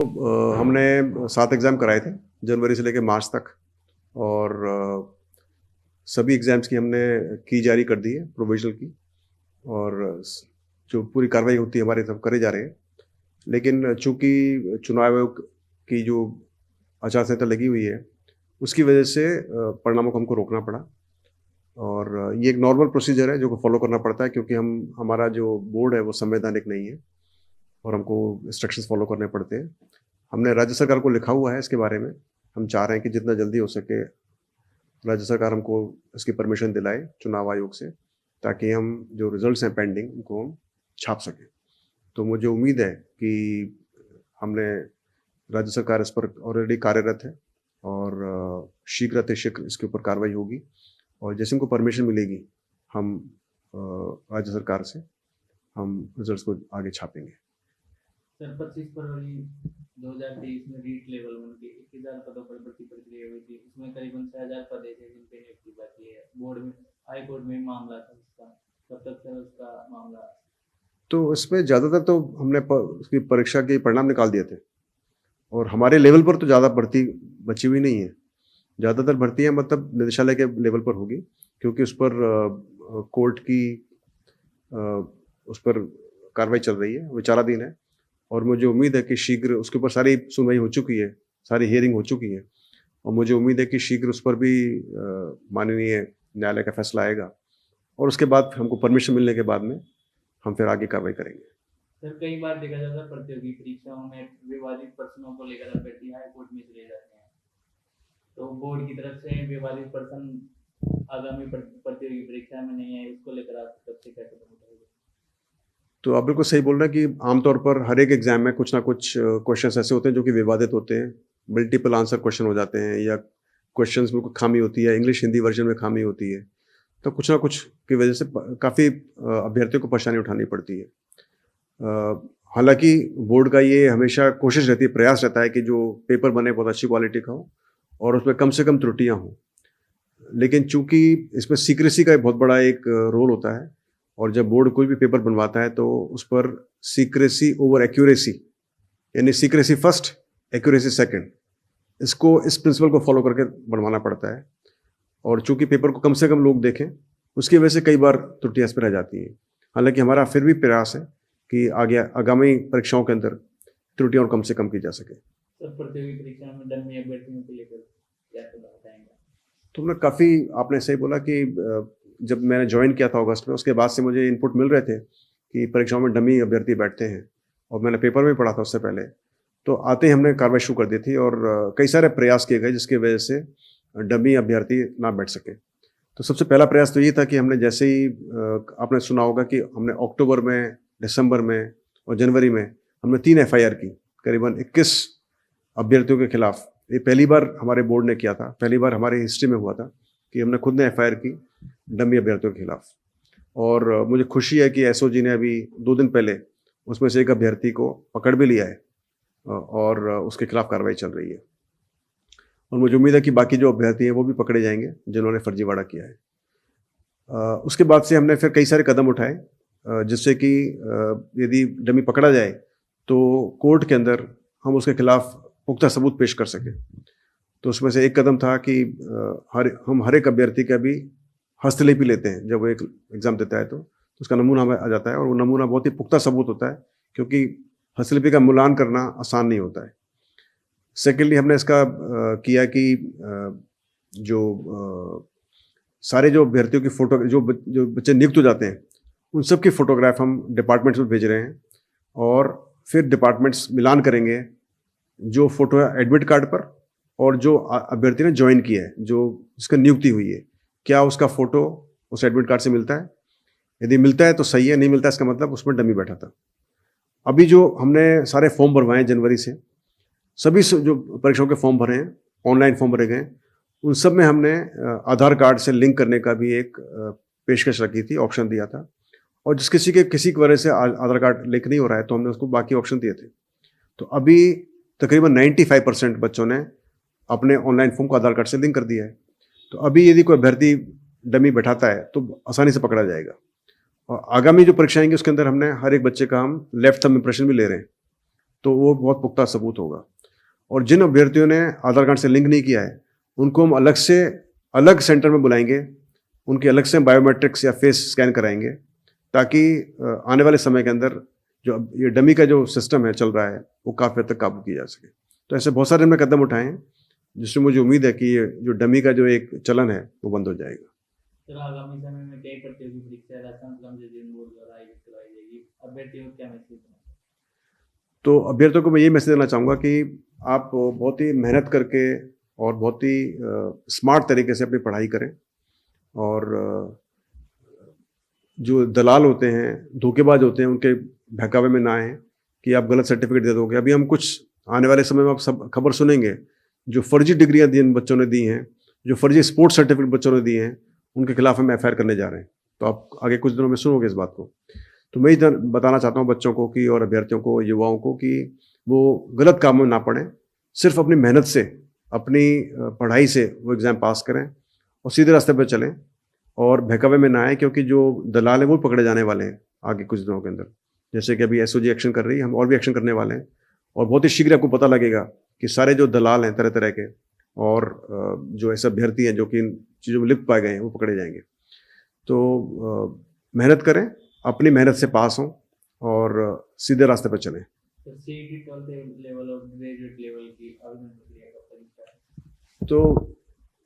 हमने 7 एग्ज़ाम कराए थे जनवरी से लेकर मार्च तक। और सभी एग्ज़ाम्स की हमने की जारी कर दी है प्रोविज़नल की। और जो पूरी कार्रवाई होती है हमारी तरफ करे जा रहे हैं। लेकिन चूँकि चुनाव आयोग की जो आचार संहिता लगी हुई है, उसकी वजह से परिणामों को हमको रोकना पड़ा। और ये एक नॉर्मल प्रोसीजर है जो को फॉलो करना पड़ता है, क्योंकि हमारा जो बोर्ड है वो संवैधानिक नहीं है और हमको इंस्ट्रक्शंस फॉलो करने पड़ते हैं। हमने राज्य सरकार को लिखा हुआ है इसके बारे में। हम चाह रहे हैं कि जितना जल्दी हो सके राज्य सरकार हमको इसकी परमिशन दिलाए चुनाव आयोग से, ताकि हम जो रिजल्ट्स हैं पेंडिंग उनको हम छाप सकें। तो मुझे उम्मीद है कि हमने राज्य सरकार इस पर ऑलरेडी कार्यरत है और शीघ्र इसके ऊपर कार्रवाई होगी। और जैसे हमको परमिशन मिलेगी हम राज्य सरकार से हम रिजल्ट्स को आगे छापेंगे। सर 25 फरवरी 2023 में रीट लेवल 1 के 1000 पदों पर भर्ती प्रक्रिया हुई थी। उसमें करीबन 6000 पद ऐसे जिन पे नियुक्ति बाकी है। बोर्ड में हाई कोर्ट में मामला था इसका, कब तक सर उसका मामला? तो इसमें ज़्यादातर तो हमने उसकी परीक्षा के परिणाम निकाल दिए थे और हमारे लेवल पर तो ज़्यादा भर्ती बची हुई नहीं है। ज़्यादातर भर्तियाँ मतलब निदेशालय के लेवल पर होगी, क्योंकि उस पर कोर्ट की उस पर कार्रवाई चल रही है, विचाराधीन है। और मुझे उम्मीद है कि शीघ्र उसके ऊपर सारी सुनवाई हो चुकी है, सारी हियरिंग हो चुकी है। और मुझे उम्मीद है कि शीघ्र उस पर भी माननीय न्यायालय का फैसला आएगा और उसके बाद हमको परमिशन मिलने के बाद में हम फिर आगे कार्रवाई करेंगे। सर कई बार देखा जाता है प्रतियोगी परीक्षाओं में विवादित प्रश्नों को लेकर अभ्यर्थी हाई कोर्ट में चले जाते हैं, तो बोर्ड की तरफ से विवादित प्रश्न आगामी प्रतियोगी परीक्षा में नहीं है, इसको लेकर आप कब से क्या कदम उठाएंगे? तो आप बिल्कुल सही बोल रहे हैं कि आमतौर पर हर एक एग्जाम में कुछ ना कुछ क्वेश्चंस ऐसे होते हैं जो कि विवादित होते हैं। मल्टीपल आंसर क्वेश्चन हो जाते हैं या क्वेश्चंस में कोई खामी होती है, इंग्लिश हिंदी वर्जन में खामी होती है। तो कुछ ना कुछ की वजह से काफ़ी अभ्यर्थियों को परेशानी उठानी पड़ती है। हालांकि बोर्ड का ये हमेशा कोशिश रहती है, प्रयास रहता है कि जो पेपर बने बहुत अच्छी क्वालिटी का हो और उसमें कम से कम त्रुटियाँ हों। लेकिन चूंकि इसमें सीक्रेसी का बहुत बड़ा एक रोल होता है और जब बोर्ड कोई भी पेपर बनवाता है तो उस पर सीक्रेसी ओवर एक्यूरेसी, यानी सीक्रेसी फर्स्ट एक्यूरेसी सेकंड, इस प्रिंसिपल को फॉलो करके बनवाना पड़ता है। और चूंकि पेपर को कम से कम लोग देखें, उसकी वजह से कई बार त्रुटियां इस पर रह जाती हैं। हालांकि हमारा फिर भी प्रयास है कि आगे आगामी परीक्षाओं के अंदर त्रुटियां और कम से कम की जा सके। सर प्रतियोगी परीक्षा में डमी अभ्यर्थियों को लेकर क्या सुधार बताएंगे? तो हमने काफ़ी, आपने सही बोला कि जब मैंने ज्वाइन किया था अगस्त में, उसके बाद से मुझे इनपुट मिल रहे थे कि परीक्षाओं में डमी अभ्यर्थी बैठते हैं और मैंने पेपर में पढ़ा था उससे पहले। तो आते ही हमने कार्रवाई शुरू कर दी थी और कई सारे प्रयास किए गए जिसकी वजह से डमी अभ्यर्थी ना बैठ सके। तो सबसे पहला प्रयास तो ये था कि हमने जैसे ही आपने सुना होगा कि हमने अक्टूबर में, दिसंबर में और जनवरी में हमने 3 FIR की करीबन 21 अभ्यर्थियों के खिलाफ। ये पहली बार हमारे बोर्ड ने किया था, पहली बार हमारी हिस्ट्री में हुआ था कि हमने खुद ने FIR की डमी अभ्यर्थियों के खिलाफ। और मुझे खुशी है कि SOG ने अभी 2 दिन पहले उसमें से एक अभ्यर्थी को पकड़ भी लिया है और उसके खिलाफ कार्रवाई चल रही है। और मुझे उम्मीद है कि बाकी जो अभ्यर्थी हैं वो भी पकड़े जाएंगे जिन्होंने फर्जीवाड़ा किया है। उसके बाद से हमने फिर कई सारे कदम उठाए जिससे कि यदि डमी पकड़ा जाए तो कोर्ट के अंदर हम उसके खिलाफ पुख्ता सबूत पेश कर सकें। तो उसमें से एक कदम था कि हम हर एक अभ्यर्थी का भी हस्तलिपि लेते हैं। जब वो एक एग्ज़ाम देता है तो उसका नमूना हमें आ जाता है और वो नमूना बहुत ही पुख्ता सबूत होता है, क्योंकि हस्तलिपि का मूल्यांकन करना आसान नहीं होता है। सेकेंडली हमने इसका किया कि जो सारे जो अभ्यर्थियों की फ़ोटो जो बच्चे नियुक्त हो जाते हैं उन सब की फ़ोटोग्राफ हम डिपार्टमेंट्स में भेज रहे हैं और फिर डिपार्टमेंट्स मिलान करेंगे जो फ़ोटो है एडमिट कार्ड पर और जो अभ्यर्थी ने ज्वाइन किया है, जो जिसका नियुक्ति हुई है, क्या उसका फ़ोटो उस एडमिट कार्ड से मिलता है। यदि मिलता है तो सही है, नहीं मिलता है इसका मतलब उसमें डमी बैठा था। अभी जो हमने सारे फॉर्म भरवाए जनवरी से, सभी जो परीक्षाओं के फॉर्म भरे हैं, ऑनलाइन फॉर्म भरे गए, उन सब में हमने आधार कार्ड से लिंक करने का भी एक पेशकश रखी थी, ऑप्शन दिया था। और किसी की वजह से आधार कार्ड लिंक नहीं हो रहा है तो हमने उसको बाकी ऑप्शन दिए थे। तो अभी तकरीबन 95% बच्चों ने अपने ऑनलाइन फॉर्म को आधार कार्ड से लिंक कर दिया है। तो अभी यदि कोई अभ्यर्थी डमी बैठाता है तो आसानी से पकड़ा जाएगा। और आगामी जो परीक्षा आएंगी उसके अंदर हमने हर एक बच्चे का हम लेफ्ट थंब इम्प्रेशन भी ले रहे हैं तो वो बहुत पुख्ता सबूत होगा। और जिन अभ्यर्थियों ने आधार कार्ड से लिंक नहीं किया है उनको हम अलग सेंटर में बुलाएंगे, उनके अलग से बायोमेट्रिक्स या फेस स्कैन कराएंगे, ताकि आने वाले समय के अंदर जो ये डमी का जो सिस्टम है चल रहा है वो काफ़ी हद तक काबू किया जा सके। तो ऐसे बहुत सारे हमने कदम उठाए हैं जिससे मुझे उम्मीद है कि ये जो डमी का जो एक चलन है वो बंद हो जाएगा। सर आगामी समय में कई प्रतियोगी परीक्षा राजस्थान श्रम सिंचाई बोर्ड द्वारा आयोजित करवाई जाएगी, अभ्यर्थियों को क्या मैसेज देना? तो अभ्यर्थियों को मैं ये मैसेज देना चाहूँगा कि आप बहुत ही मेहनत करके और बहुत ही स्मार्ट तरीके से अपनी पढ़ाई करें, और जो दलाल होते हैं, धोखेबाज होते हैं, उनके बहकावे में ना आए कि आप गलत सर्टिफिकेट दे दोगे। अभी हम कुछ आने वाले समय में आप सब खबर सुनेंगे, जो फर्जी डिग्रियां दी बच्चों ने दी हैं, जो फर्जी स्पोर्ट्स सर्टिफिकेट बच्चों ने दिए हैं, उनके खिलाफ हम एफआईआर करने जा रहे हैं। तो आप आगे कुछ दिनों में सुनोगे इस बात को। तो मैं ही बताना चाहता हूँ बच्चों को कि, और अभ्यर्थियों को, युवाओं को, कि वो गलत कामों में ना पड़ें, सिर्फ अपनी मेहनत से, अपनी पढ़ाई से वो एग्ज़ाम पास करें और सीधे रास्ते पर चलें और बहकावे में ना आए, क्योंकि जो दलाल हैं वो पकड़े जाने वाले हैं आगे कुछ दिनों के अंदर। जैसे कि अभी एसओजी एक्शन कर रही है, हम और भी एक्शन करने वाले हैं, और बहुत ही शीघ्र आपको पता लगेगा कि सारे जो दलाल हैं तरह तरह के और जो ऐसे अभ्यर्थी हैं जो कि इन चीज़ों में लिप्त पाए गए हैं वो पकड़े जाएंगे। तो मेहनत करें, अपनी मेहनत से पास हों और सीधे रास्ते पर चलें। तो सीईटी 12th लेवल और ग्रेजुएट लेवल की आवेदन प्रक्रिया का तरीका है? तो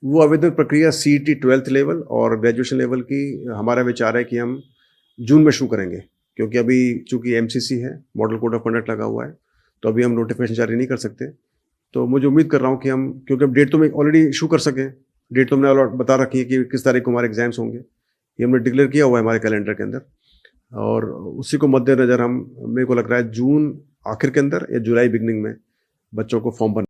वो आवेदन प्रक्रिया सीईटी 12th लेवल और ग्रेजुएशन लेवल की हमारा विचार है कि हम जून में शुरू करेंगे, क्योंकि अभी चूंकि एमसीसी है, मॉडल कोड ऑफ कंडक्ट लगा हुआ है, तो अभी हम नोटिफिकेशन जारी नहीं कर सकते। तो मुझे उम्मीद कर रहा हूँ कि हम, क्योंकि अब डेट तो मैं ऑलरेडी इशू कर सकें, डेट तो हमने अलॉट बता रखी है कि किस तारीख को हमारे एग्जाम्स होंगे, ये हमने डिक्लेयर किया हुआ है हमारे कैलेंडर के अंदर, और उसी को मद्देनज़र हम, मेरे को लग रहा है जून आखिर के अंदर या जुलाई बिगनिंग में बच्चों को फॉर्म भरना